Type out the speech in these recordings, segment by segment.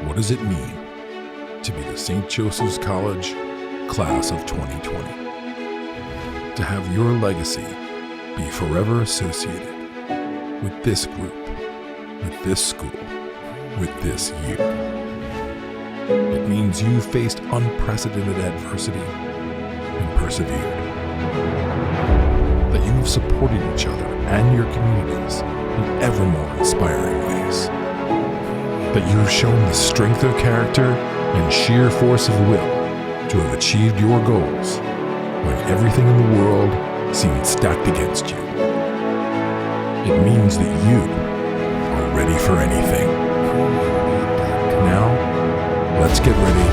What does it mean to be the St. Joseph's College Class of 2020? To have your legacy be forever associated with this group, with this school, with this year. It means you faced unprecedented adversity and persevered. That you have supported each other and your communities in ever more inspiring ways. That you have shown the strength of character and sheer force of will to have achieved your goals when everything in the world seemed stacked against you. It means that you are ready for anything. Now, let's get ready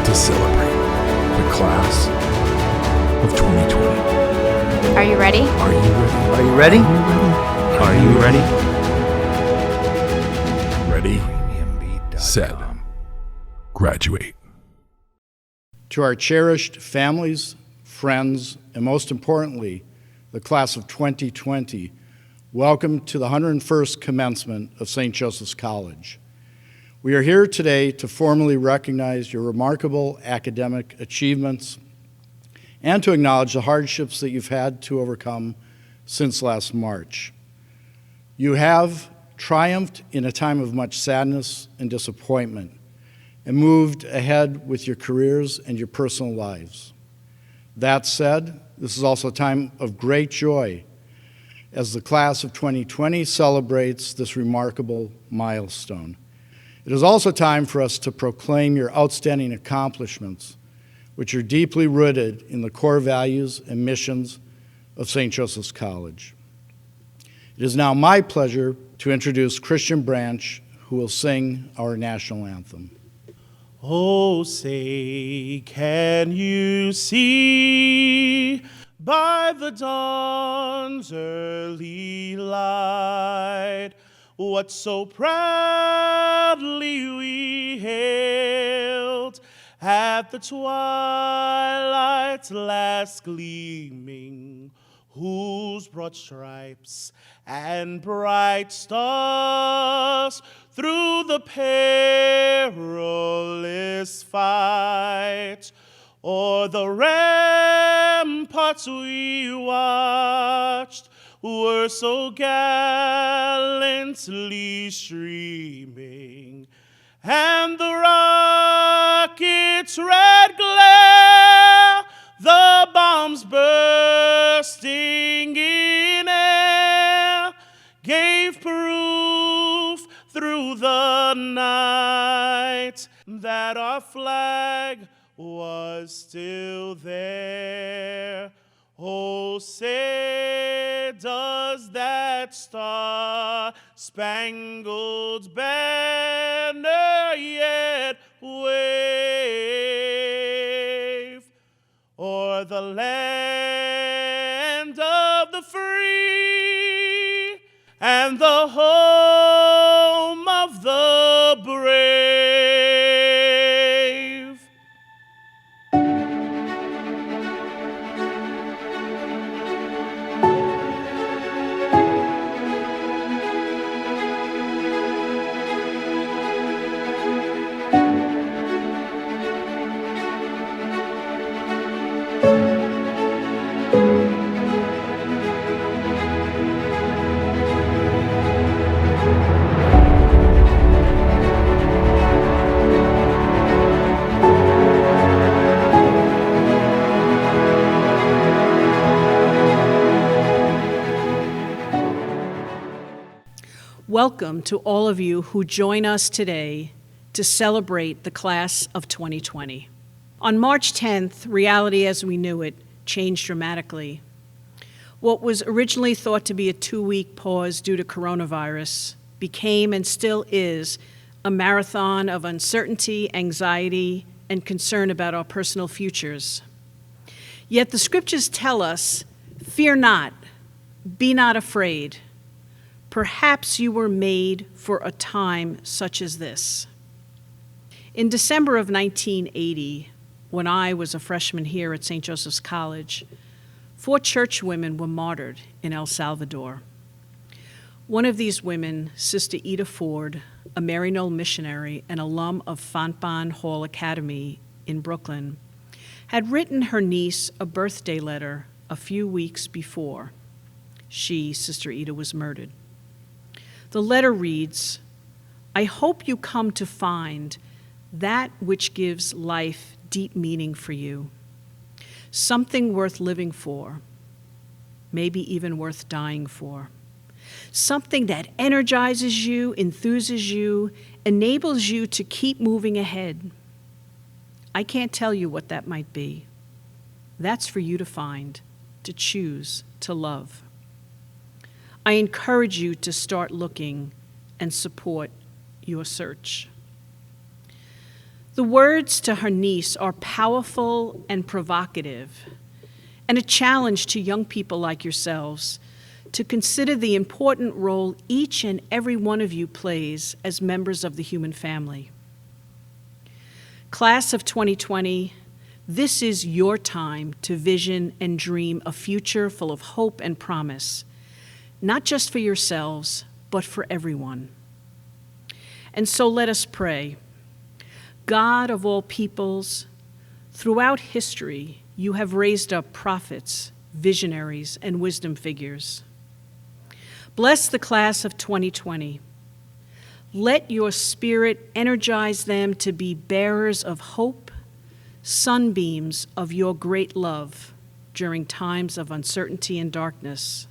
to celebrate the class of 2020. Are you ready? Are you ready? Are you ready? Are you ready? Ready, set, graduate. To our cherished families, friends, and most importantly, the class of 2020, welcome to the 101st commencement of St. Joseph's College. We are here today to formally recognize your remarkable academic achievements and to acknowledge the hardships that you've had to overcome since last March. You have triumphed in a time of much sadness and disappointment and moved ahead with your careers and your personal lives. That said, this is also a time of great joy as the class of 2020 celebrates this remarkable milestone. It is also time for us to proclaim your outstanding accomplishments, which are deeply rooted in the core values and missions of St. Joseph's College. It is now my pleasure to introduce Christian Branch, who will sing our national anthem. Oh, say, can you see by the dawn's early light what so proudly we hailed at the twilight's last gleaming, whose broad stripes and bright stars through the perilous fight o'er the ramparts we watched were so gallantly streaming, and the rocket's red glare, the bombs bursting in air, gave proof through the night that our flag was still there. Oh, say, does that star-spangled banner yet wave o'er the land of the free and the home of the brave? Welcome to all of you who join us today to celebrate the class of 2020. On March 10th, reality as we knew it changed dramatically. What was originally thought to be a 2-week pause due to coronavirus became and still is a marathon of uncertainty, anxiety, and concern about our personal futures. Yet the scriptures tell us, fear not, be not afraid. Perhaps you were made for a time such as this. In December of 1980, when I was a freshman here at St. Joseph's College, 4 church women were martyred in El Salvador. One of these women, Sister Ida Ford, a Maryknoll missionary and alum of Fontbonne Hall Academy in Brooklyn, had written her niece a birthday letter a few weeks before she, Sister Ida, was murdered. The letter reads, "I hope you come to find that which gives life deep meaning for you, something worth living for, maybe even worth dying for, something that energizes you, enthuses you, enables you to keep moving ahead. I can't tell you what that might be. That's for you to find, to choose, to love. I encourage you to start looking and support your search." The words to her niece are powerful and provocative, and a challenge to young people like yourselves to consider the important role each and every one of you plays as members of the human family. Class of 2020, this is your time to vision and dream a future full of hope and promise, not just for yourselves, but for everyone. And so let us pray. God of all peoples, throughout history, you have raised up prophets, visionaries, and wisdom figures. Bless the class of 2020. Let your spirit energize them to be bearers of hope, sunbeams of your great love during times of uncertainty and darkness.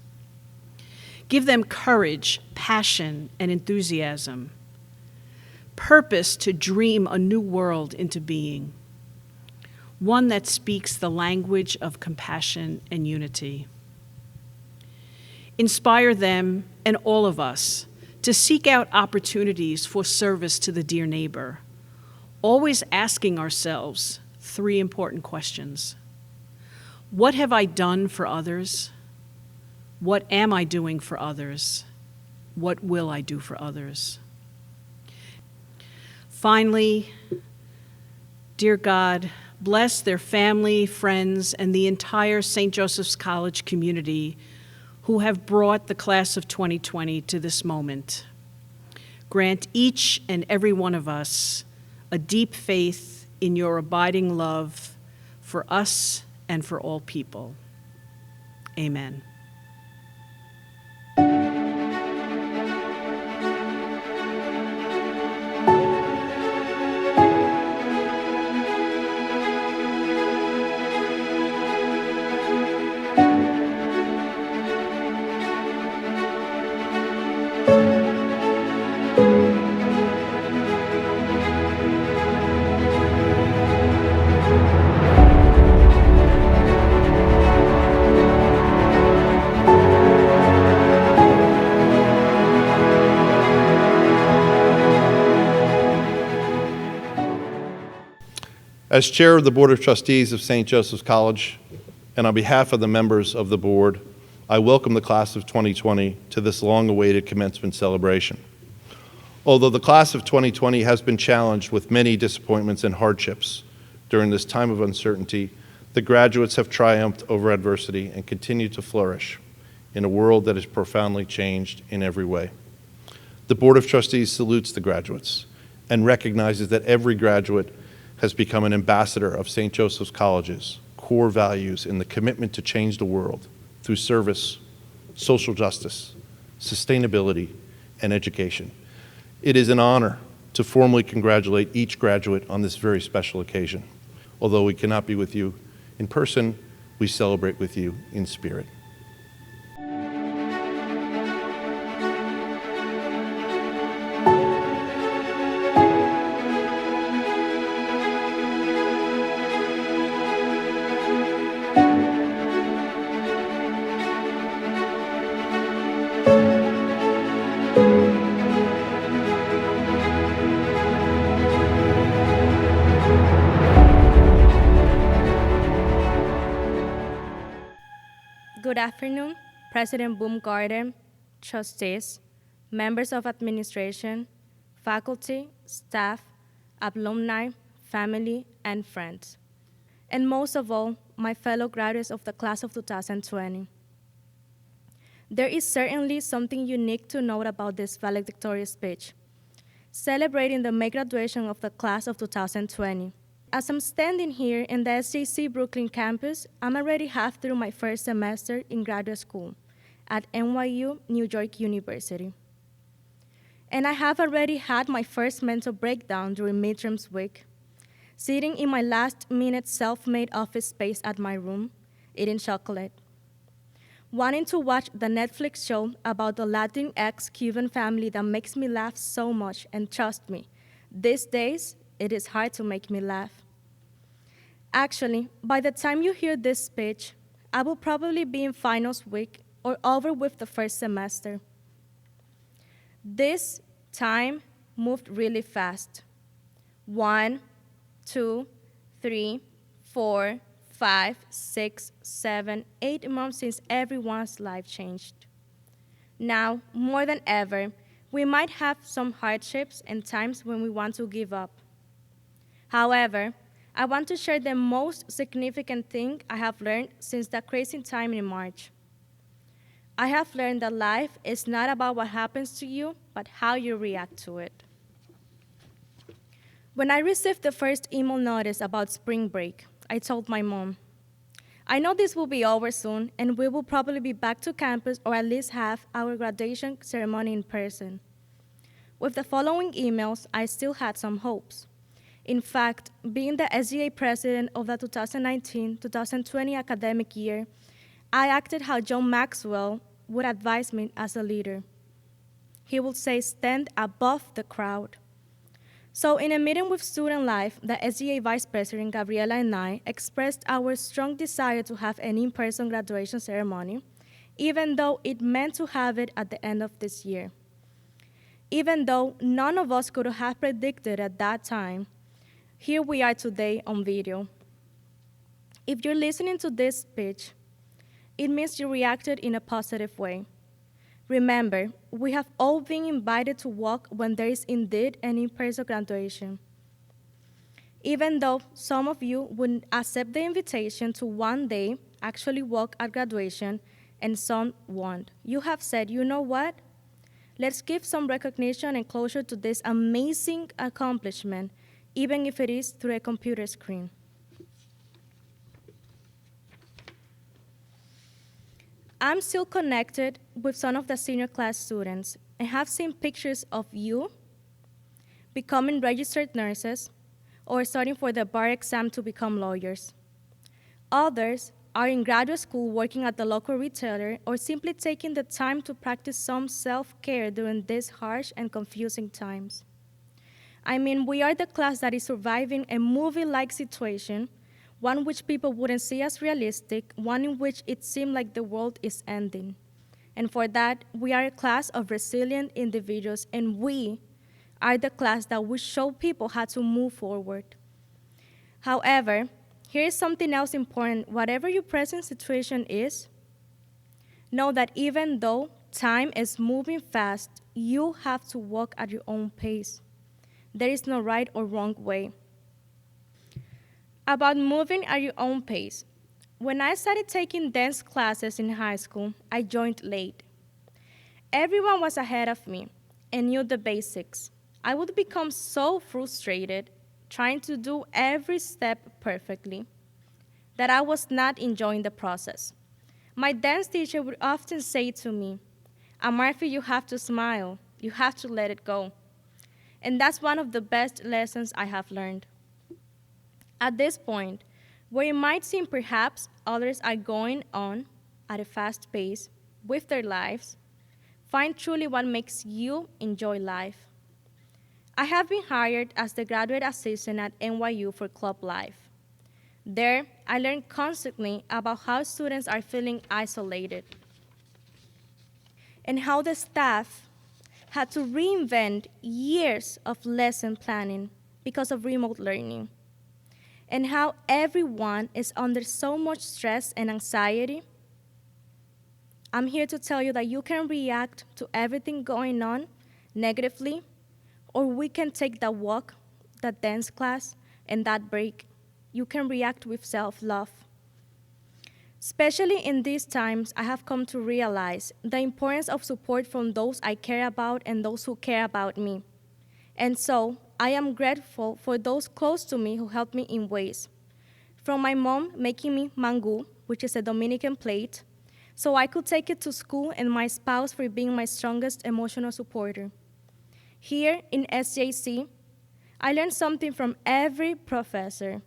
Give them courage, passion, and enthusiasm, purpose to dream a new world into being, one that speaks the language of compassion and unity. Inspire them and all of us to seek out opportunities for service to the dear neighbor, always asking ourselves 3 important questions. What have I done for others? What am I doing for others? What will I do for others? Finally, dear God, bless their family, friends, and the entire St. Joseph's College community who have brought the class of 2020 to this moment. Grant each and every one of us a deep faith in your abiding love for us and for all people. Amen. As chair of the Board of Trustees of St. Joseph's College, and on behalf of the members of the board, I welcome the class of 2020 to this long-awaited commencement celebration. Although the class of 2020 has been challenged with many disappointments and hardships during this time of uncertainty, the graduates have triumphed over adversity and continue to flourish in a world that is profoundly changed in every way. The Board of Trustees salutes the graduates and recognizes that every graduate has become an ambassador of St. Joseph's College's core values in the commitment to change the world through service, social justice, sustainability, and education. It is an honor to formally congratulate each graduate on this very special occasion. Although we cannot be with you in person, we celebrate with you in spirit. Good afternoon, President Baumgarten, trustees, members of administration, faculty, staff, alumni, family, and friends, and most of all, my fellow graduates of the class of 2020. There is certainly something unique to note about this valedictorian speech. celebrating the May graduation of the class of 2020. As I'm standing here in the SJC Brooklyn campus, I'm already half through my first semester in graduate school at NYU, New York University. And I have already had my first mental breakdown during midterms week, sitting in my last-minute self-made office space at my room, eating chocolate, wanting to watch the Netflix show about the Latinx Cuban family that makes me laugh so much, and trust me, these days, it is hard to make me laugh. Actually, by the time you hear this speech, I will probably be in finals week or over with the first semester. This time moved really fast. 1, 2, 3, 4, 5, 6, 7, 8 months since everyone's life changed. Now, more than ever, we might have some hardships and times when we want to give up. However, I want to share the most significant thing I have learned since that crazy time in March. I have learned that life is not about what happens to you, but how you react to it. When I received the first email notice about spring break, I told my mom, I know this will be over soon, and we will probably be back to campus or at least have our graduation ceremony in person. With the following emails, I still had some hopes. In fact, being the SGA president of the 2019-2020 academic year, I acted how John Maxwell would advise me as a leader. He would say, stand above the crowd. So in a meeting with Student Life, the SGA Vice President, Gabriela, and I expressed our strong desire to have an in-person graduation ceremony, even though it meant to have it at the end of this year. Even though none of us could have predicted at that time, here we are today on video. If you're listening to this speech, it means you reacted in a positive way. Remember, we have all been invited to walk when there is indeed an in-person graduation. Even though some of you wouldn't accept the invitation to one day actually walk at graduation and some won't, you have said, you know what? Let's give some recognition and closure to this amazing accomplishment, even if it is through a computer screen. I'm still connected with some of the senior class students and have seen pictures of you becoming registered nurses or studying for the bar exam to become lawyers. Others are in graduate school working at the local retailer or simply taking the time to practice some self-care during these harsh and confusing times. I mean, we are the class that is surviving a movie-like situation, one which people wouldn't see as realistic, one in which it seemed like the world is ending. And for that, we are a class of resilient individuals, and we are the class that will show people how to move forward. However, here is something else important. Whatever your present situation is, know that even though time is moving fast, you have to walk at your own pace. There is no right or wrong way. About moving at your own pace. When I started taking dance classes in high school, I joined late. Everyone was ahead of me and knew the basics. I would become so frustrated trying to do every step perfectly that I was not enjoying the process. My dance teacher would often say to me, Amarfi, you have to smile. You have to let it go. And that's one of the best lessons I have learned. At this point, where it might seem perhaps others are going on at a fast pace with their lives, find truly what makes you enjoy life. I have been hired as the graduate assistant at NYU for Club Life. There, I learned constantly about how students are feeling isolated and how the staff had to reinvent years of lesson planning because of remote learning, and how everyone is under so much stress and anxiety. I'm here to tell you that you can react to everything going on negatively, or we can take that walk, that dance class, and that break. You can react with self-love. Especially in these times, I have come to realize the importance of support from those I care about and those who care about me. And so I am grateful for those close to me who helped me in ways. From my mom making me mango, which is a Dominican plate, so I could take it to school, and my spouse for being my strongest emotional supporter. Here in SJC, I learned something from every professor.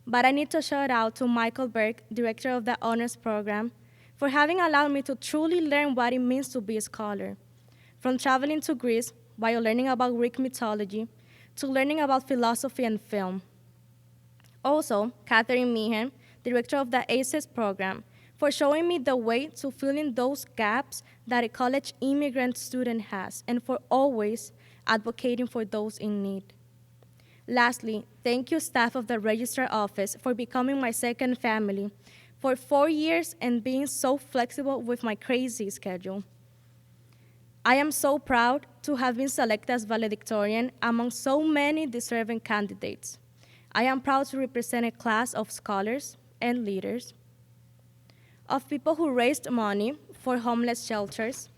But I need to shout out to Michael Berg, director of the honors program, for having allowed me to truly learn what it means to be a scholar. From traveling to Greece while learning about Greek mythology, to learning about philosophy and film. Also, Catherine Meehan, director of the ACES program, for showing me the way to fill in those gaps that a college immigrant student has, and for always advocating for those in need. Lastly, thank you, staff of the Registrar Office, for becoming my second family for 4 years and being so flexible with my crazy schedule. I am so proud to have been selected as valedictorian among so many deserving candidates. I am proud to represent a class of scholars and leaders, of people who raised money for homeless shelters,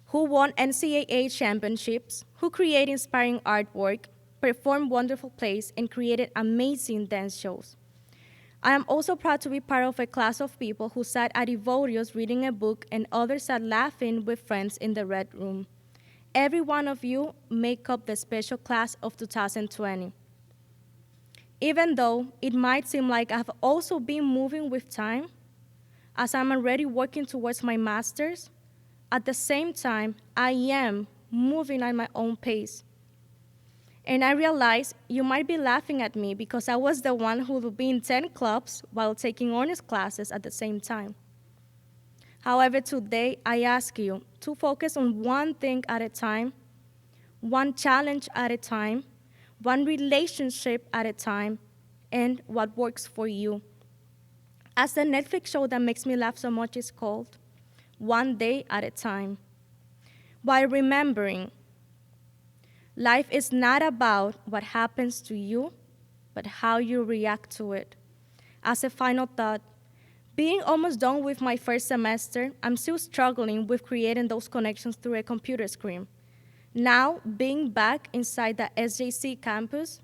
who won NCAA championships, who created inspiring artwork, performed wonderful plays, and created amazing dance shows. I am also proud to be part of a class of people who sat at Evodios reading a book and others sat laughing with friends in the Red Room. Every one of you make up the special class of 2020. Even though it might seem like I've also been moving with time, as I'm already working towards my master's, at the same time, I am moving at my own pace. And I realize you might be laughing at me because I was the one who would be in 10 clubs while taking honors classes at the same time. However, today I ask you to focus on one thing at a time, one challenge at a time, one relationship at a time, and what works for you. As the Netflix show that makes me laugh so much is called, One Day at a Time. While remembering, life is not about what happens to you, but how you react to it. As a final thought, being almost done with my first semester, I'm still struggling with creating those connections through a computer screen. Now, being back inside the SJC campus,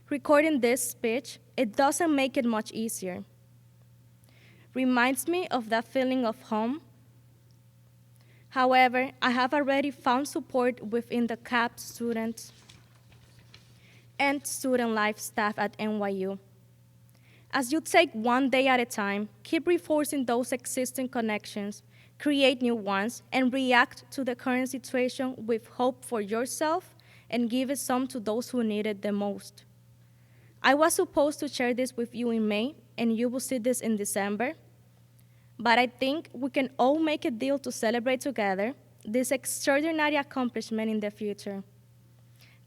recording this speech, it doesn't make it much easier. Reminds me of that feeling of home. However, I have already found support within the CAP students and student life staff at NYU. As you take one day at a time, keep reinforcing those existing connections, create new ones, and react to the current situation with hope for yourself and give it some to those who need it the most. I was supposed to share this with you in May, and you will see this in December, but I think we can all make a deal to celebrate together this extraordinary accomplishment in the future.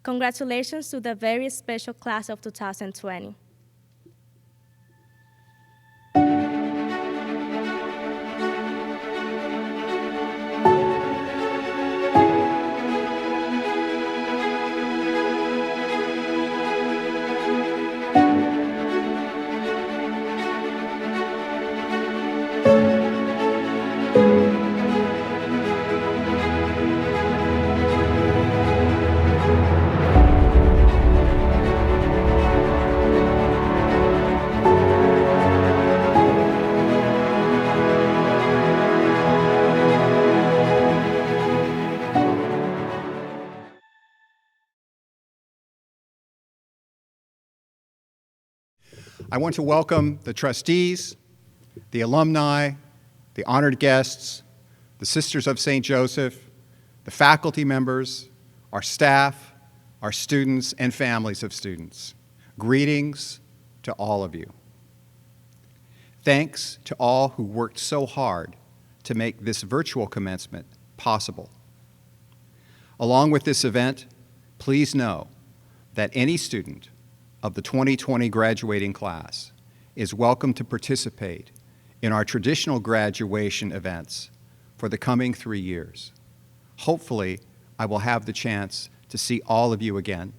Congratulations to the very special class of 2020. I want to welcome the trustees, the alumni, the honored guests, the Sisters of St. Joseph, the faculty members, our staff, our students, and families of students. Greetings to all of you. Thanks to all who worked so hard to make this virtual commencement possible. Along with this event, please know that any student of the 2020 graduating class is welcome to participate in our traditional graduation events for the coming 3 years. Hopefully, I will have the chance to see all of you again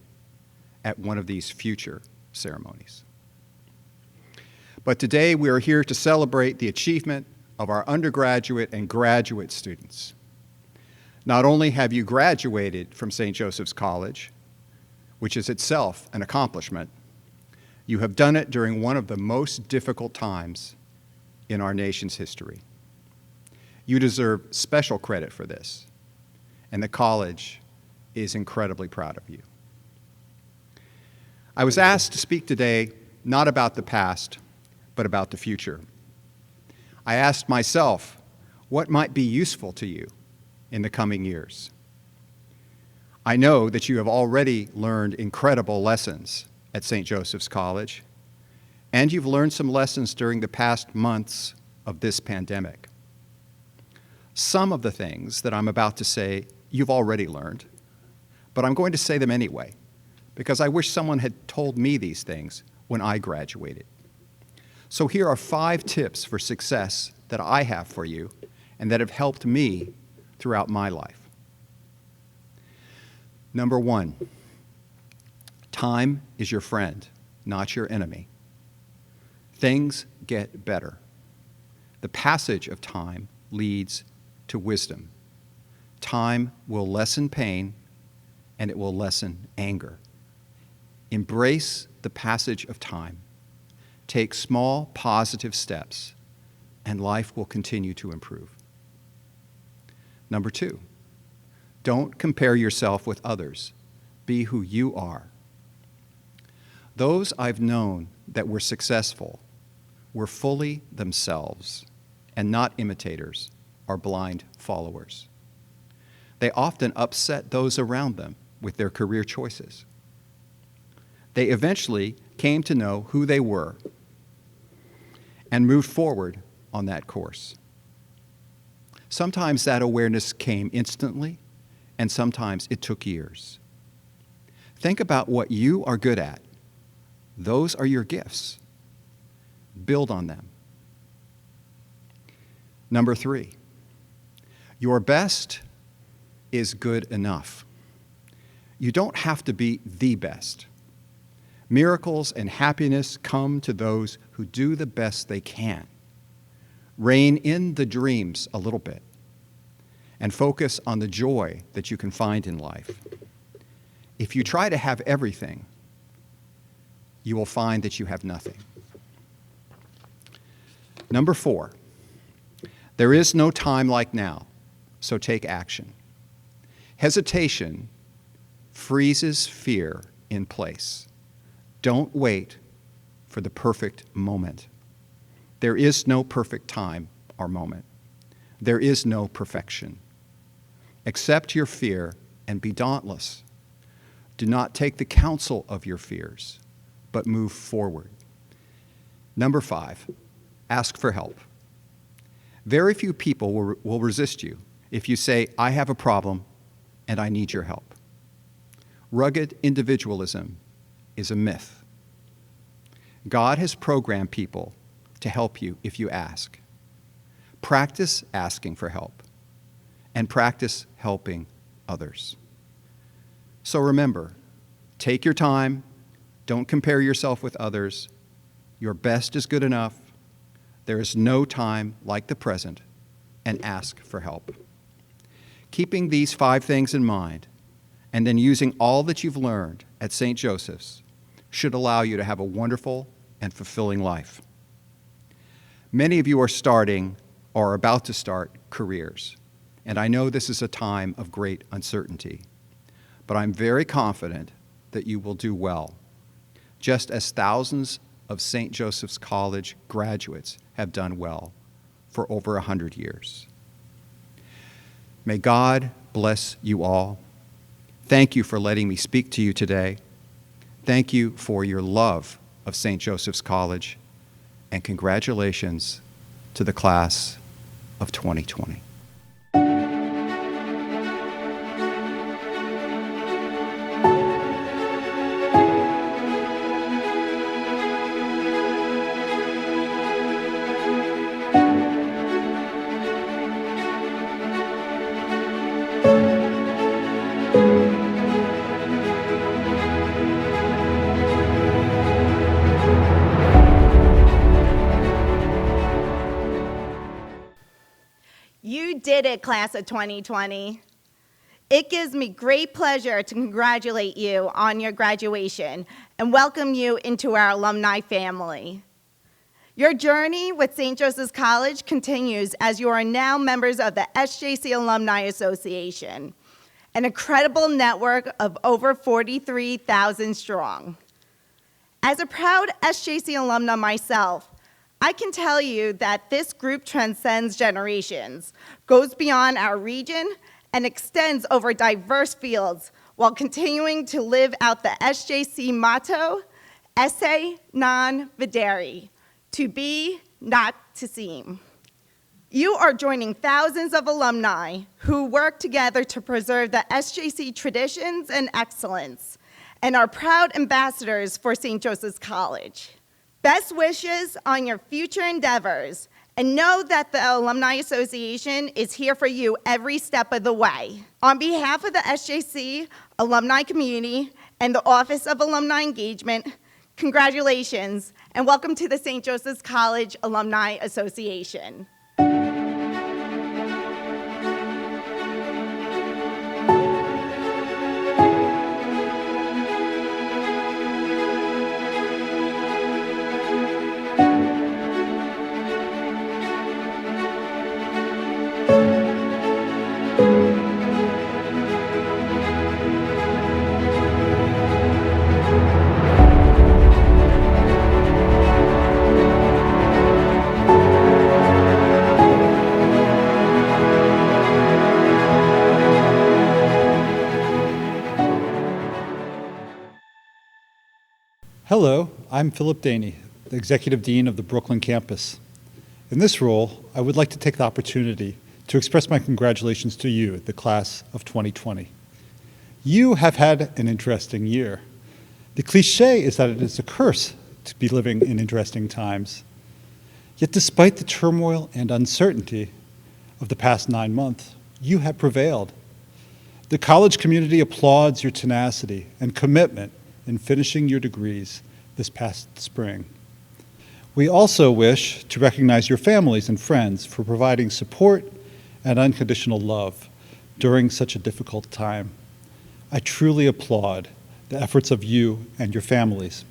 at one of these future ceremonies. But today we are here to celebrate the achievement of our undergraduate and graduate students. Not only have you graduated from St. Joseph's College, which is itself an accomplishment, you have done it during one of the most difficult times in our nation's history. You deserve special credit for this, and the college is incredibly proud of you. I was asked to speak today not about the past, but about the future. I asked myself, what might be useful to you in the coming years? I know that you have already learned incredible lessons at St. Joseph's College, and you've learned some lessons during the past months of this pandemic. Some of the things that I'm about to say you've already learned, but I'm going to say them anyway, because I wish someone had told me these things when I graduated. So here are 5 tips for success that I have for you and that have helped me throughout my life. Number 1, time is your friend, not your enemy. Things get better. The passage of time leads to wisdom. Time will lessen pain, and it will lessen anger. Embrace the passage of time. Take small, positive steps, and life will continue to improve. Number 2, don't compare yourself with others. Be who you are. Those I've known that were successful were fully themselves and not imitators or blind followers. They often upset those around them with their career choices. They eventually came to know who they were and moved forward on that course. Sometimes that awareness came instantly, and sometimes it took years. Think about what you are good at. Those are your gifts. Build on them. Number 3, your best is good enough. You don't have to be the best. Miracles and happiness come to those who do the best they can. Rein in the dreams a little bit and focus on the joy that you can find in life. If you try to have everything, you will find that you have nothing. Number 4, there is no time like now, so take action. Hesitation freezes fear in place. Don't wait for the perfect moment. There is no perfect time or moment. There is no perfection. Accept your fear and be dauntless. Do not take the counsel of your fears, but move forward. Number 5, ask for help. Very few people will resist you if you say, I have a problem and I need your help. Rugged individualism is a myth. God has programmed people to help you if you ask. Practice asking for help and practice helping others. So remember, take your time, don't compare yourself with others. Your best is good enough. There is no time like the present, and ask for help. Keeping these 5 things in mind, and then using all that you've learned at St. Joseph's should allow you to have a wonderful and fulfilling life. Many of you are starting or are about to start careers, and I know this is a time of great uncertainty, but I'm very confident that you will do well, just as thousands of St. Joseph's College graduates have done well for over 100 years. May God bless you all. Thank you for letting me speak to you today. Thank you for your love of St. Joseph's College, and congratulations to the class of 2020. You did it, class of 2020. It gives me great pleasure to congratulate you on your graduation and welcome you into our alumni family. Your journey with St. Joseph's College continues as you are now members of the SJC Alumni Association, an incredible network of over 43,000 strong. As a proud SJC alumna myself, I can tell you that this group transcends generations, goes beyond our region, and extends over diverse fields while continuing to live out the SJC motto, esse non videre, to be, not to seem. You are joining thousands of alumni who work together to preserve the SJC traditions and excellence, and are proud ambassadors for St. Joseph's College. Best wishes on your future endeavors, and know that the Alumni Association is here for you every step of the way. On behalf of the SJC alumni community and the Office of Alumni Engagement, congratulations, and welcome to the St. Joseph's College Alumni Association. Hello, I'm Philip Daney, the Executive Dean of the Brooklyn campus. In this role, I would like to take the opportunity to express my congratulations to you, the class of 2020. You have had an interesting year. The cliche is that it is a curse to be living in interesting times. Yet despite the turmoil and uncertainty of the past 9 months, you have prevailed. The college community applauds your tenacity and commitment in finishing your degrees this past spring. We also wish to recognize your families and friends for providing support and unconditional love during such a difficult time. I truly applaud the efforts of you and your families.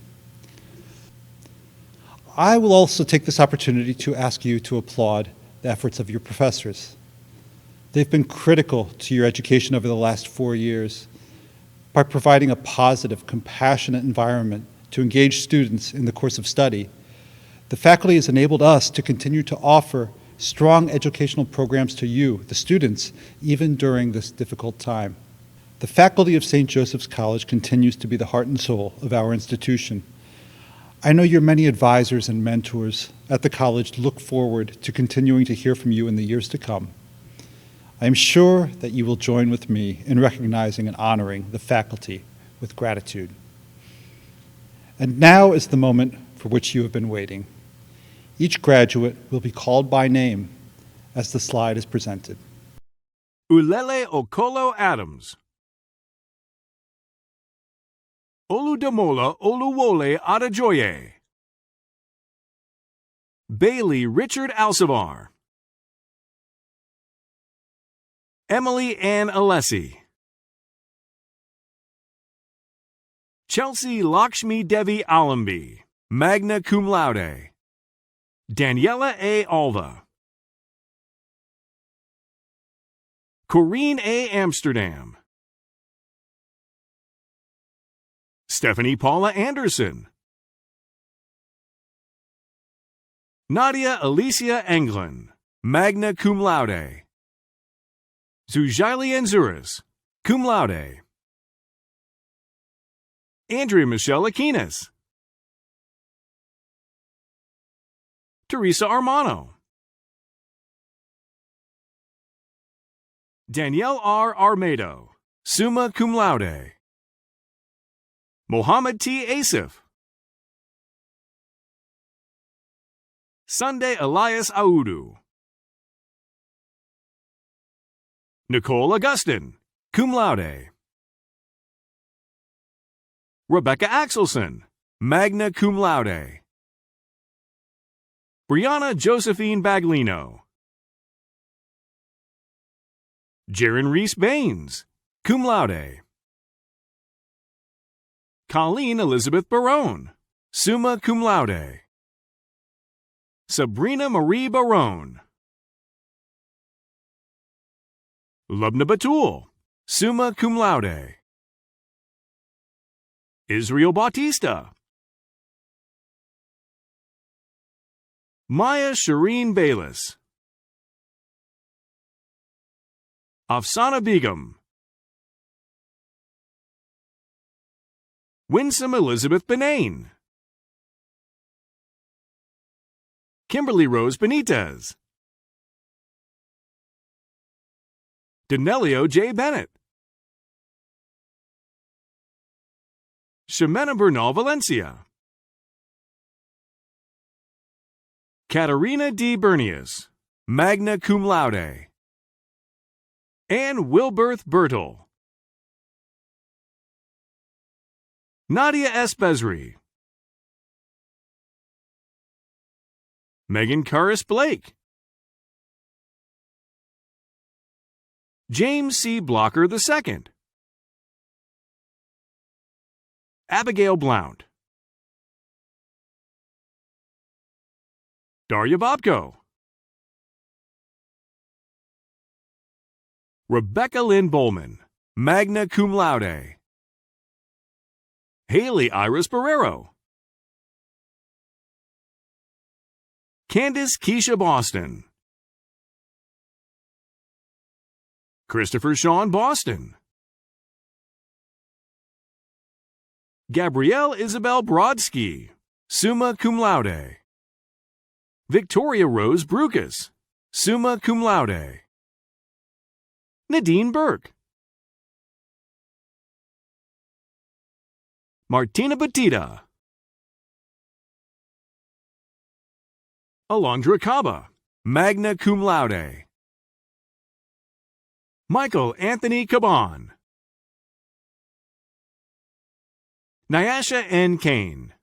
I will also take this opportunity to ask you to applaud the efforts of your professors. They've been critical to your education over the last 4 years by providing a positive, compassionate environment to engage students in the course of study. The faculty has enabled us to continue to offer strong educational programs to you, the students, even during this difficult time. The faculty of St. Joseph's College continues to be the heart and soul of our institution. I know your many advisors and mentors at the college look forward to continuing to hear from you in the years to come. I am sure that you will join with me in recognizing and honoring the faculty with gratitude. And now is the moment for which you have been waiting. Each graduate will be called by name as the slide is presented. Ulele Okolo Adams. Oludamola Oluwole Adejoye. Bailey Richard Alcivar. Emily Ann Alessi. Chelsea Lakshmi Devi Alambi, magna cum laude. Daniela A. Alva. Corrine A. Amsterdam. Stephanie Paula Anderson. Nadia Alicia Englund, magna cum laude. Zujaili Anzuris, cum laude. Andrea Michelle Aquinas. Teresa Armano. Danielle R. Armedo, summa cum laude. Mohammed T. Asif. Sunday Elias Audu. Nicole Augustin, cum laude. Rebecca Axelson, magna cum laude. Brianna Josephine Baglino. Jaron Reese Baines, cum laude. Colleen Elizabeth Barone, summa cum laude. Sabrina Marie Barone. Lubna Batul, summa cum laude. Israel Bautista. Maya Shireen Bayless. Afsana Begum. Winsome Elizabeth Benane. Kimberly Rose Benitez. Danelio J. Bennett. Ximena Bernal Valencia. Katarina D. Bernius, magna cum laude. Ann Wilberth Bertel. Nadia S. Besri. Megan Curris Blake. James C. Blocker II. Abigail Blount. Darya Bobko. Rebecca Lynn Bowman, magna cum laude. Haley Iris Barrero. Candace Keisha Boston. Christopher Sean Boston. Gabrielle Isabel Brodsky, summa cum laude. Victoria Rose Brucas, summa cum laude. Nadine Burke. Martina Batista. Alondra Caba, magna cum laude. Michael Anthony Caban. Nyasha N. Kane.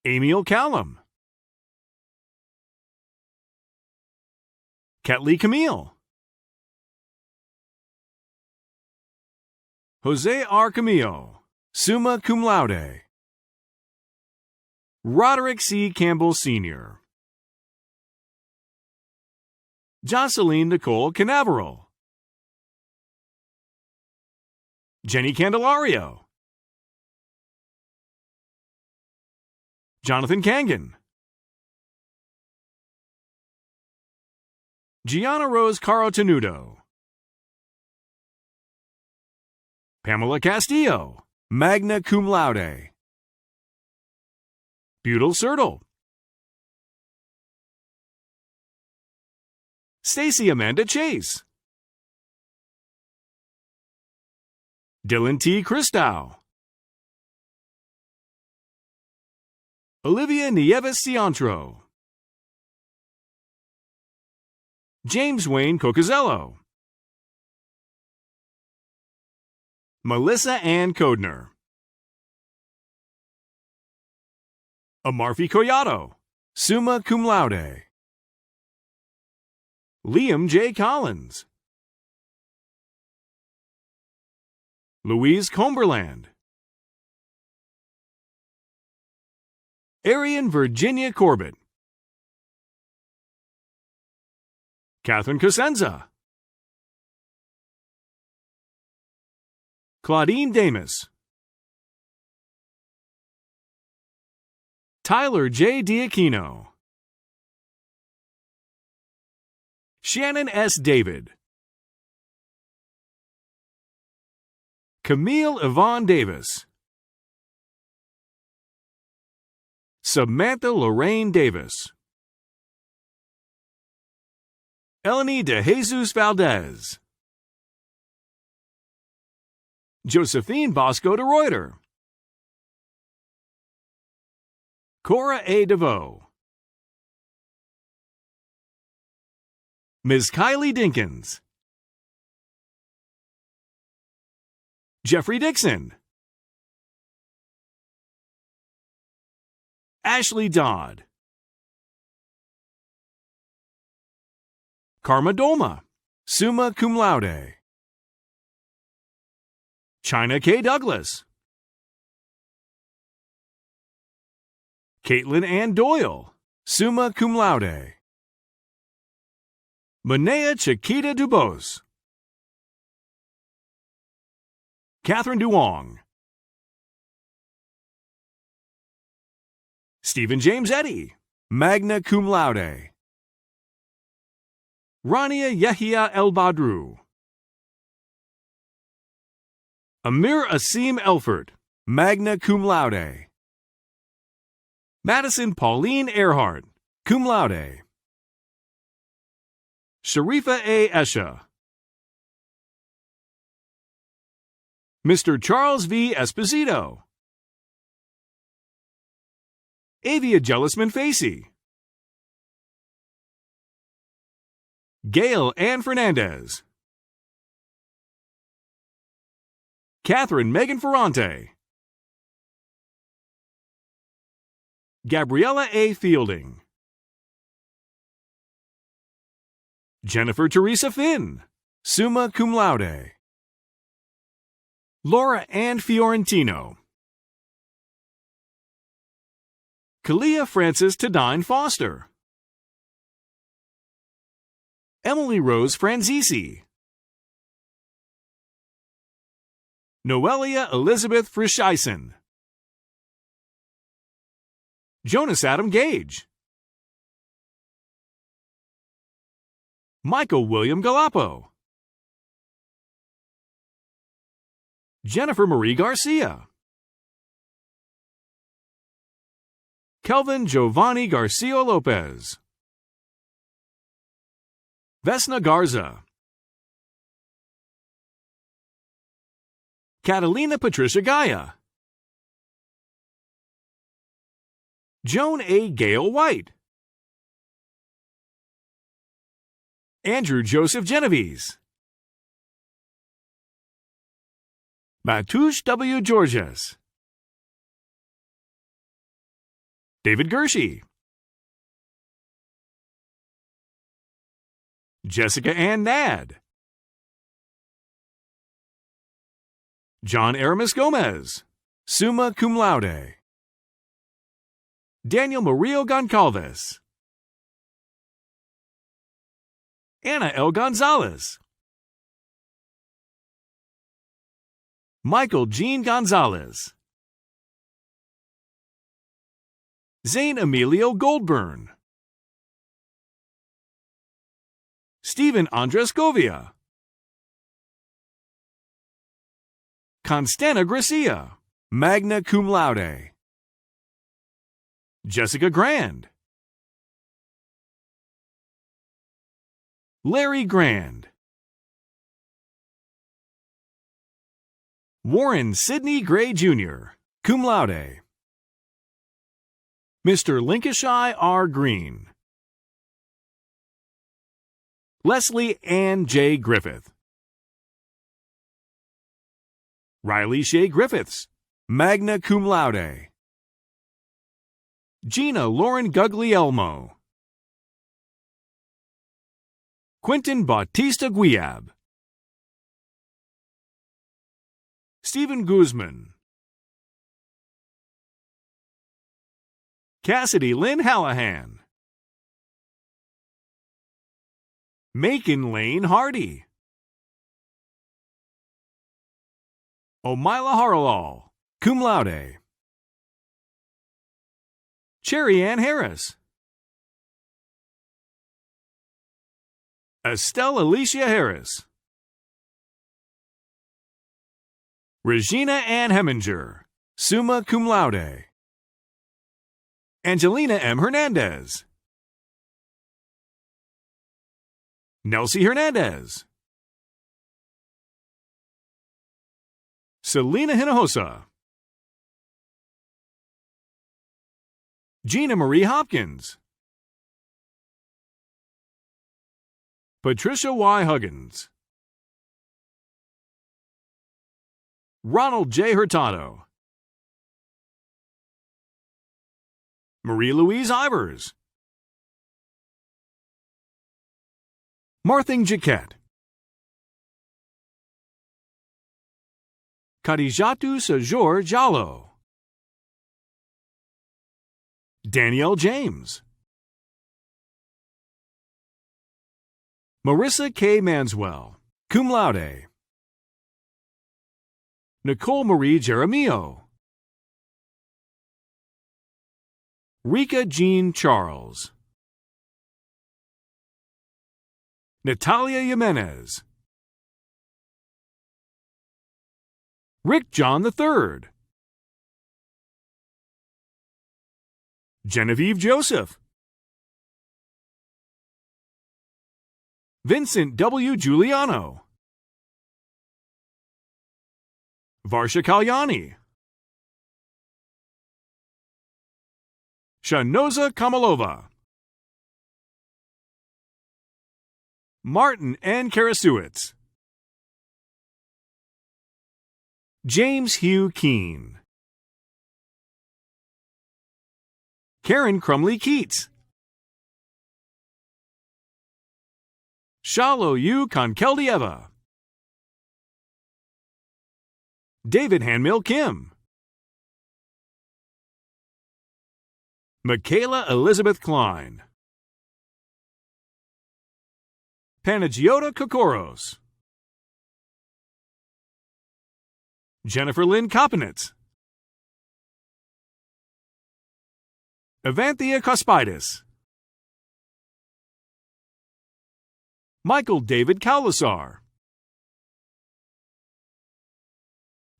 Emil Callum. Ketley Camille. Jose R. Camillo, summa cum laude. Roderick C. Campbell Sr. Jocelyn Nicole Canaveral. Jenny Candelario. Jonathan Kangan. Gianna Rose Caro Tenuto. Pamela Castillo, magna cum laude. Butyl Sertle. Stacy Amanda Chase. Dylan T. Christow. Olivia Nieves Ciantro. James Wayne Cocazello. Melissa Ann Kodner. Amarfi Collado, summa cum laude. Liam J. Collins. Louise Comberland. Arian Virginia Corbett. Catherine Cosenza. Claudine Damus. Tyler J. Diaquino. Shannon S. David. Camille Yvonne Davis. Samantha Lorraine Davis. Eleni De Jesus Valdez. Josephine Bosco de Reuter. Cora A. DeVoe. Ms. Kylie Dinkins. Jeffrey Dixon. Ashley Dodd. Karma Dolma, summa cum laude. China K. Douglas. Caitlin Ann Doyle, summa cum laude. Manea Chiquita Dubose. Catherine Duong. Stephen James Eddy, magna cum laude. Rania Yahya El Badru. Amir Asim Elford, magna cum laude. Madison Pauline Earhart, cum laude. Sharifa A. Esha. Mr. Charles V. Esposito. Avia Jellisman Facey. Gail Ann Fernandez. Catherine Megan Ferrante. Gabriella A. Fielding. Jennifer Teresa Finn, summa cum laude. Laura Ann Fiorentino. Kalia Frances Tadine Foster. Emily Rose Franzisi. Noelia Elizabeth Frischeisen. Jonas Adam Gage. Michael William Galapo. Jennifer Marie Garcia. Kelvin Giovanni Garcia Lopez. Vesna Garza. Catalina Patricia Gaia. Joan A. Gale White. Andrew Joseph Genovese. Matush W. Georges. David Gershie. Jessica Ann Nad. John Aramis Gomez, summa cum laude. Daniel Murillo Goncalves. Anna L. Gonzalez. Michael Jean Gonzalez. Zane Emilio Goldburn. Stephen Andres Govia. Constanta Gracia, magna cum laude. Jessica Grand. Larry Grand. Warren Sidney Gray Jr., cum laude. Mr. Lincolnshire R. Green. Leslie Ann J. Griffith. Riley Shea Griffiths, magna cum laude. Gina Lauren Guglielmo. Quentin Bautista Guiab. Stephen Guzman. Cassidy Lynn Hallahan. Macon Lane Hardy. Omila Harlal, cum laude. Cherry Ann Harris. Estelle Alicia Harris. Regina Ann Heminger, summa cum laude. Angelina M. Hernandez. Nelsie Hernandez. Selena Hinojosa. Gina Marie Hopkins. Patricia Y. Huggins. Ronald J. Hurtado. Marie Louise Ivers. Marthing Jaquette. Khadijatu Sajor Jallo. Danielle James. Marissa K. Manswell, cum laude. Nicole Marie Jeremio. Rika Jean Charles. Natalia Jimenez. Rick John III. Genevieve Joseph. Vincent W. Giuliano. Varsha Kalyani. Shanoza Kamalova. Martin N. Karasuitz. James Hugh Keene. Karen Crumley Keats. Shalo Yu Konkeldieva. David Hanmill Kim. Michaela Elizabeth Klein. Panagiota Kokoros. Jennifer Lynn Kopenitz. Evanthea Kospidis. Michael David Kaulasar.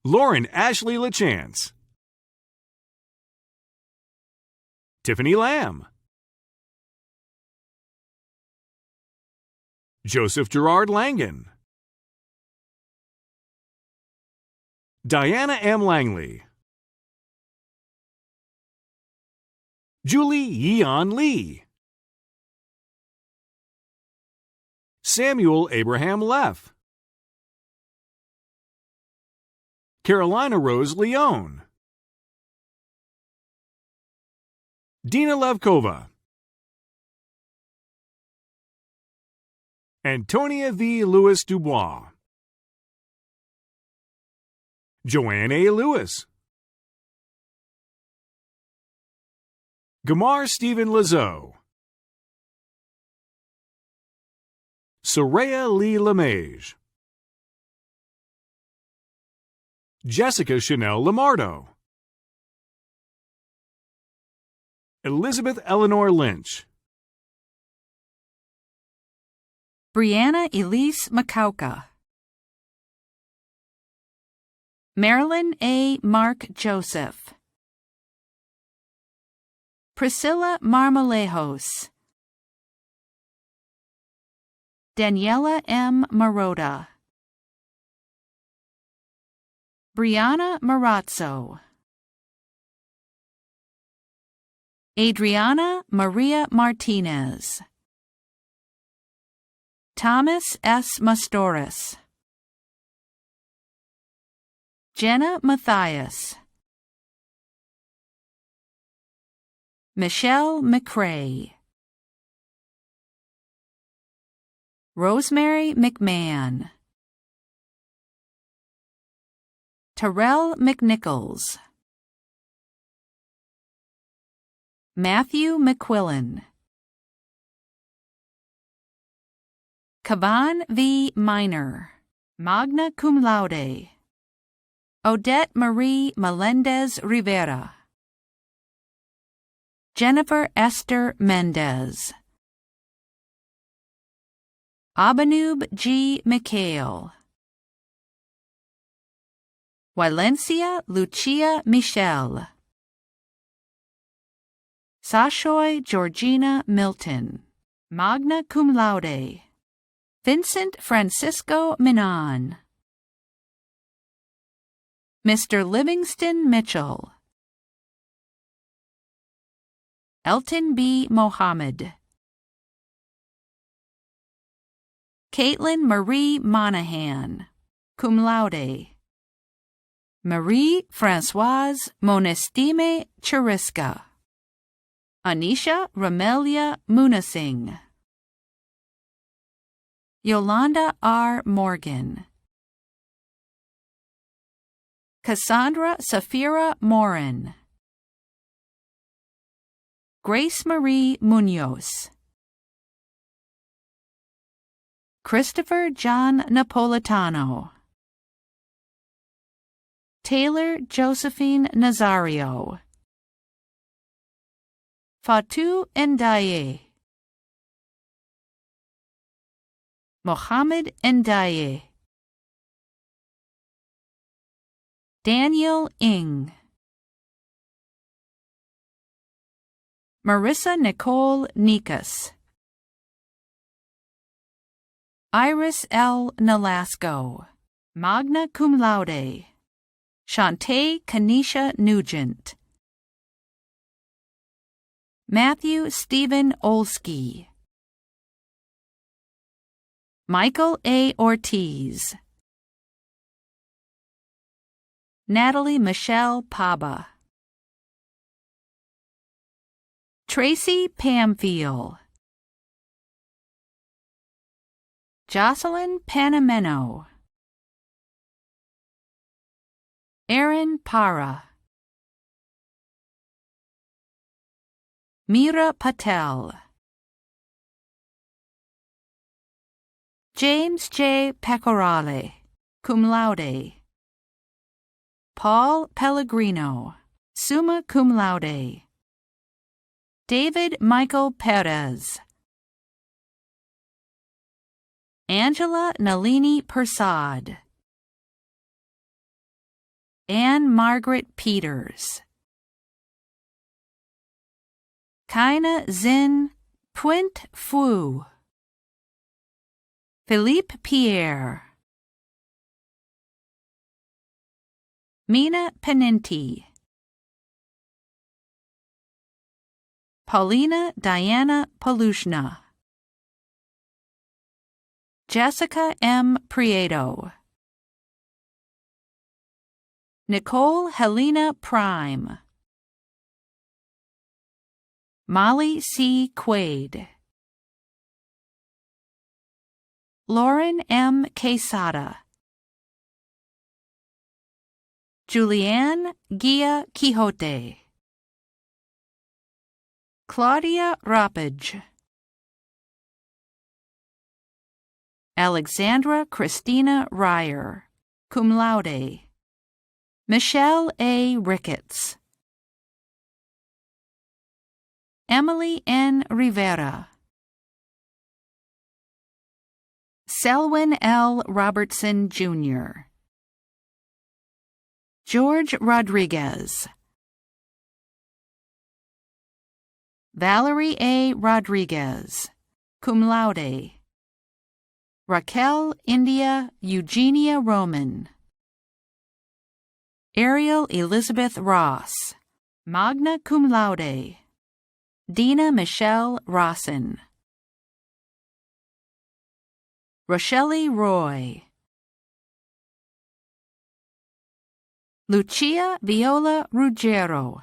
Lauren Ashley LaChance. Tiffany Lamb. Joseph Gerard Langan. Diana M. Langley. Julie Yeon Lee. Samuel Abraham Leff. Carolina Rose Leone. Dina Levkova. Antonia V. Lewis Dubois. Joanne A. Lewis. Gamar Stephen Lazo. Soraya Lee LeMage. Jessica Chanel Lamardo. Elizabeth Eleanor Lynch. Brianna Elise Makauka. Marilyn A. Mark Joseph. Priscilla Marmolejos. Daniela M. Marotta. Brianna Marazzo. Adriana Maria Martinez. Thomas S. Mastoris. Jenna Mathias. Michelle McCrae. Rosemary McMahon. Terrell McNichols. Matthew McQuillan. Kavan V. Minor. Magna cum laude. Odette Marie Melendez Rivera. Jennifer Esther Mendez. Abanub G. Mikhail. Valencia Lucia Michelle. Sashoy Georgina Milton. Magna cum laude. Vincent Francisco Minan. Mr. Livingston Mitchell. Elton B. Mohammed. Caitlin Marie Monahan, cum laude. Marie Françoise Monestime Chiriska. Anisha Ramelia Munasing. Yolanda R. Morgan. Cassandra Safira Morin, Grace Marie Munoz, Christopher John Napolitano, Taylor Josephine Nazario, Fatou Ndiaye, Mohammed Ndiaye, Daniel Ng, Marissa Nicole Nikas, Iris L. Nolasco, magna cum laude, Shantae Kanisha Nugent, Matthew Stephen Olski, Michael A. Ortiz, Natalie Michelle Paba, Tracy Pamfield, Jocelyn Panameno, Aaron Para, Meera Patel, James J. Pecorale, cum laude, Paul Pellegrino, summa cum laude, David Michael Perez, Angela Nalini Persad, Anne Margaret Peters, Kaina Zin Puent Phu, Philippe Pierre, Mina Penenti, Paulina Diana Polushna, Jessica M. Prieto, Nicole Helena Prime, Molly C. Quaid, Lauren M. Quesada, Julianne Gia Quixote, Claudia Rapage, Alexandra Christina Ryer, cum laude, Michelle A. Ricketts, Emily N. Rivera, Selwyn L. Robertson, Jr., George Rodriguez, Valerie A. Rodriguez, cum laude, Raquel India Eugenia Roman, Ariel Elizabeth Ross, magna cum laude, Dina Michelle Rossin, Rochelle Roy, Lucia Viola Ruggiero,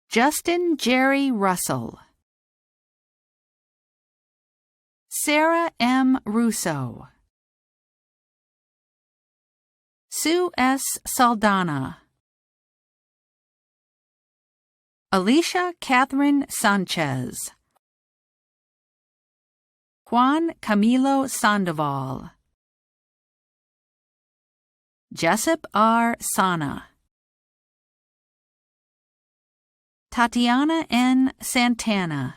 Justin Jerry Russell, Sarah M. Russo, Sue S. Saldana, Alicia Catherine Sanchez, Juan Camilo Sandoval, Jessup R. Sana, Tatiana N. Santana,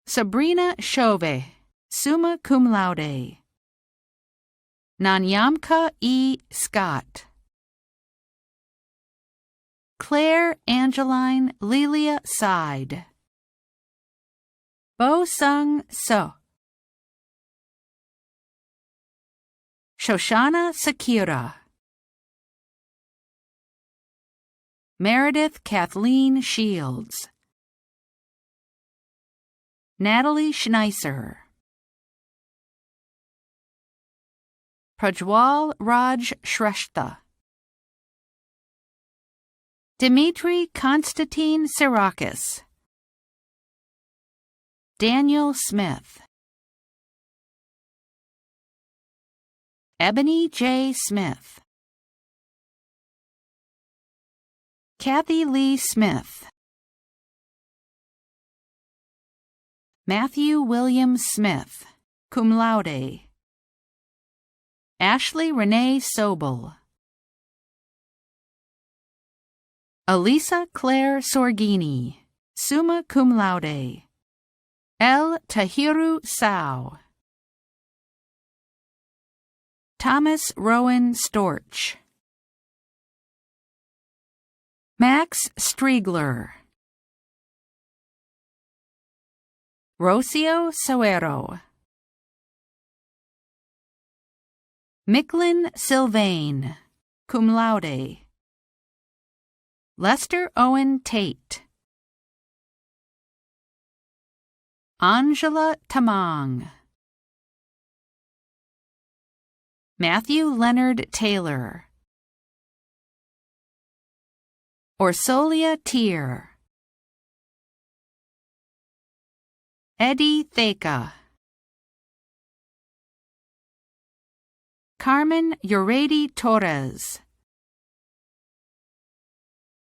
Sabrina Chauve, summa cum laude, Nanyamka E. Scott, Claire Angeline Lelia Side, Bo Sung So, Shoshana Sakira, Meredith Kathleen Shields, Natalie Schneisser, Prajwal Raj Shrestha, Dmitry Konstantin Sirakis, Daniel Smith, Ebony J. Smith, Kathy Lee Smith, Matthew William Smith, cum laude, Ashley Renee Sobel, Elisa Claire Sorghini, summa cum laude, L. Tahiru Sao, Thomas Rowan Storch, Max Striegler, Rocio Soero, Micklin Sylvain, cum laude, Lester Owen Tate, Angela Tamang, Matthew Leonard Taylor, Orsolia Tier, Eddie Theka, Carmen Uredi Torres,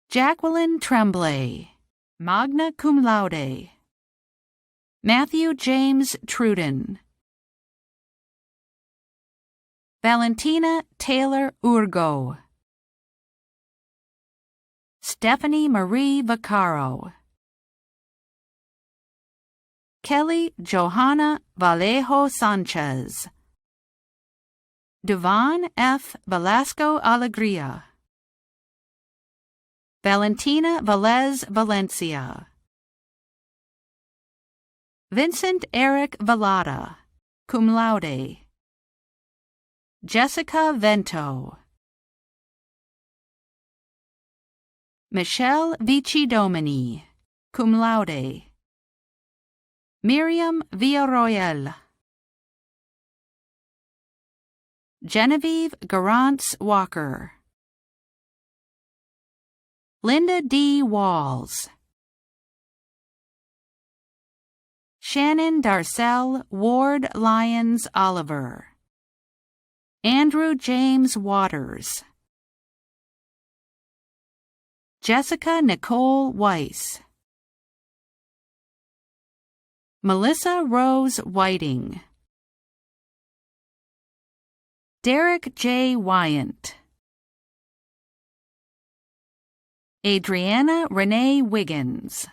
Jacqueline Tremblay, magna cum laude, Matthew James Truden, Valentina Taylor Urgo, Stephanie Marie Vaccaro, Kelly Johanna Vallejo Sanchez, Devon F. Velasco Alegria, Valentina Velez Valencia, Vincent Eric Velada, cum laude, Jessica Vento, Michelle Vici Domini, cum laude, Miriam Villarroel, Genevieve Garance Walker, Linda D. Walls, Shannon Darcell Ward Lyons Oliver, Andrew James Waters, Jessica Nicole Weiss, Melissa Rose Whiting, Derek J. Wyant, Adriana Renee Wiggins,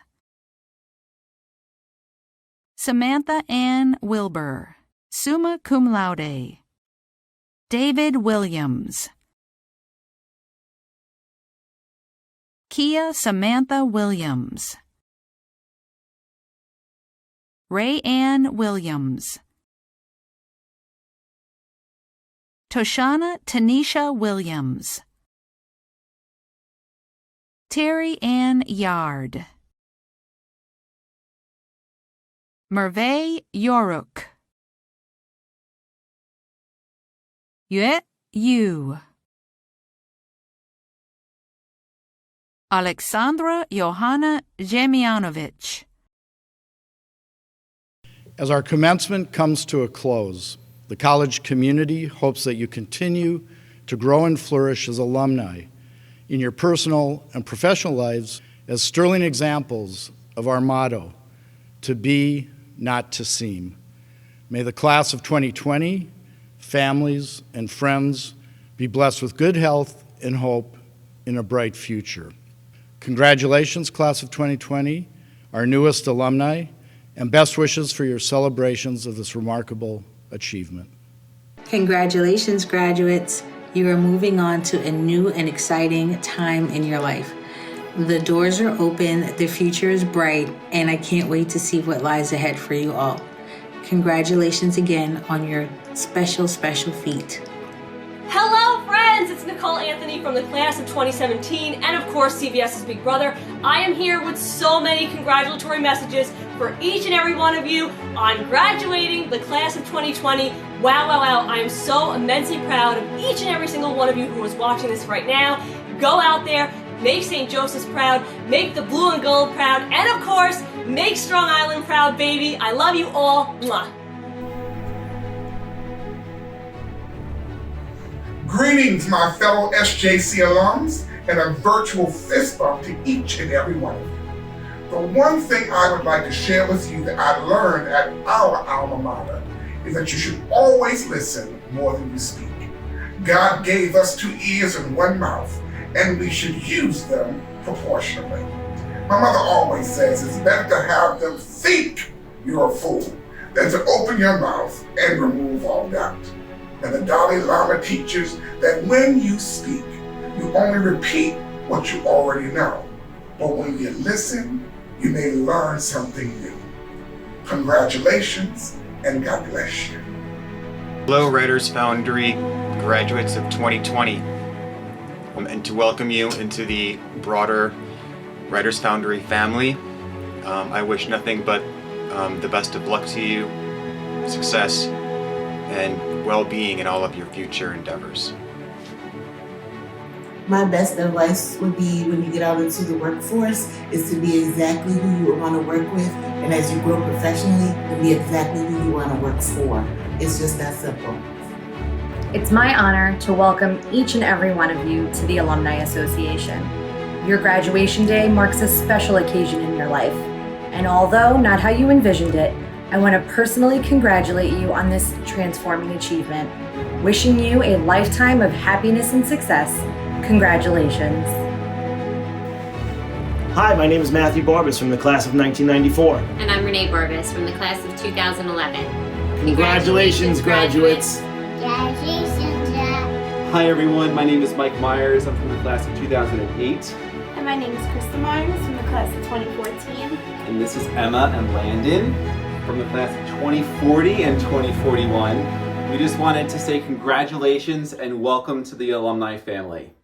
Samantha Ann Wilbur, summa cum laude, David Williams, Kia Samantha Williams, Ray Ann Williams, Toshana Tanisha Williams, Terry Ann Yard, Merve Yoruk, Yue Yu, Alexandra Johanna Jemianovich. As our commencement comes to a close, the college community hopes that you continue to grow and flourish as alumni in your personal and professional lives as sterling examples of our motto, to be, not to seem. May the class of 2020, families, and friends be blessed with good health and hope in a bright future. Congratulations, class of 2020, our newest alumni, and best wishes for your celebrations of this remarkable achievement. Congratulations, graduates. You are moving on to a new and exciting time in your life. The doors are open, the future is bright, and I can't wait to see what lies ahead for you all. Congratulations again on your special, special feat. Hello, friends! It's Nicole Anthony from the class of 2017 and, of course, CBS's Big Brother. I am here with so many congratulatory messages for each and every one of you on graduating the class of 2020. Wow, wow, wow. I am so immensely proud of each and every single one of you who is watching this right now. Go out there, make St. Joseph's proud, make the blue and gold proud, and, of course, make Strong Island proud, baby. I love you all. Mwah. Greetings, my fellow SJC alums, and a virtual fist bump to each and every one of you. The one thing I would like to share with you that I learned at our alma mater is that you should always listen more than you speak. God gave us 2 ears and 1 mouth, and we should use them proportionally. My mother always says it's better to have them think you're a fool than to open your mouth and remove all doubt. And the Dalai Lama teaches that when you speak, you only repeat what you already know. But when you listen, you may learn something new. Congratulations, and God bless you. Hello, Writers Foundry graduates of 2020, and to welcome you into the broader Writers Foundry family. I wish nothing but the best of luck to you, success, and well-being in all of your future endeavors. My best advice would be when you get out into the workforce is to be exactly who you want to work with, and as you grow professionally, to be exactly who you want to work for. It's just that simple. It's my honor to welcome each and every one of you to the Alumni Association. Your graduation day marks a special occasion in your life, and although not how you envisioned it, I want to personally congratulate you on this transforming achievement. Wishing you a lifetime of happiness and success. Congratulations. Hi, my name is Matthew Barbas from the class of 1994. And I'm Renee Barbas from the class of 2011. Congratulations, graduates. Congratulations, Hi everyone, my name is Mike Myers. I'm from the class of 2008. And my name is Krista Myers from the class of 2014. And this is Emma and Landon from the class of 2040 and 2041. We just wanted to say congratulations and welcome to the alumni family.